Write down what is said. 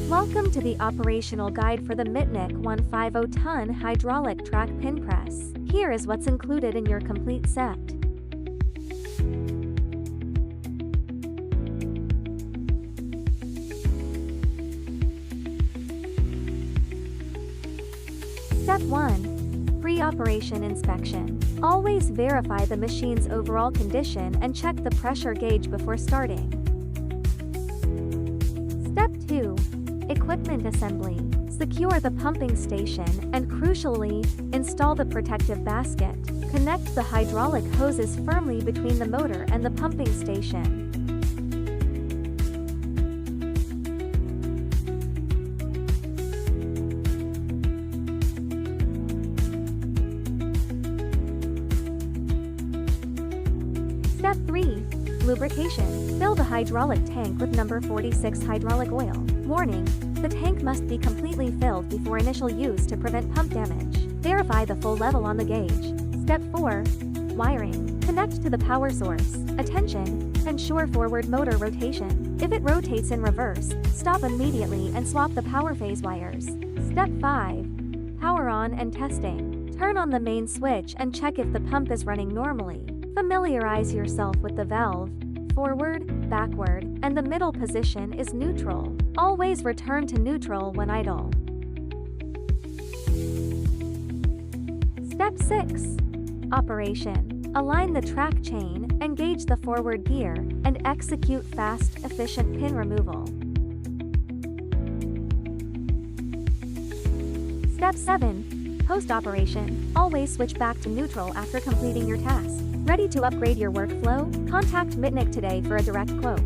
Welcome to the operational guide for the MITNIK 150-ton hydraulic track pin press. Here is what's included in your complete set. Step 1. Pre-operation inspection. Always verify the machine's overall condition and check the pressure gauge before starting. Step 2. Equipment assembly. Secure the pumping station and, crucially, install the protective basket. Connect the hydraulic hoses firmly between the motor and the pumping station. Step 3. Lubrication. Fill the hydraulic tank with number 46 hydraulic oil. Warning: the tank must be completely filled before initial use to prevent pump damage. Verify the full level on the gauge. Step 4. Wiring. Connect to the power source. Attention: ensure forward motor rotation. If it rotates in reverse, stop immediately and swap the power phase wires. Step 5. Power on and testing. Turn on the main switch and check if the pump is running normally. Familiarize yourself with the valve. Forward, backward, and the middle position is neutral. Always return to neutral when idle. Step 6. Operation. Align the track chain, engage the forward gear, and execute fast, efficient pin removal. Step 7. Post-operation. Always switch back to neutral after completing your task. Ready to upgrade your workflow? Contact MITNIK today for a direct quote.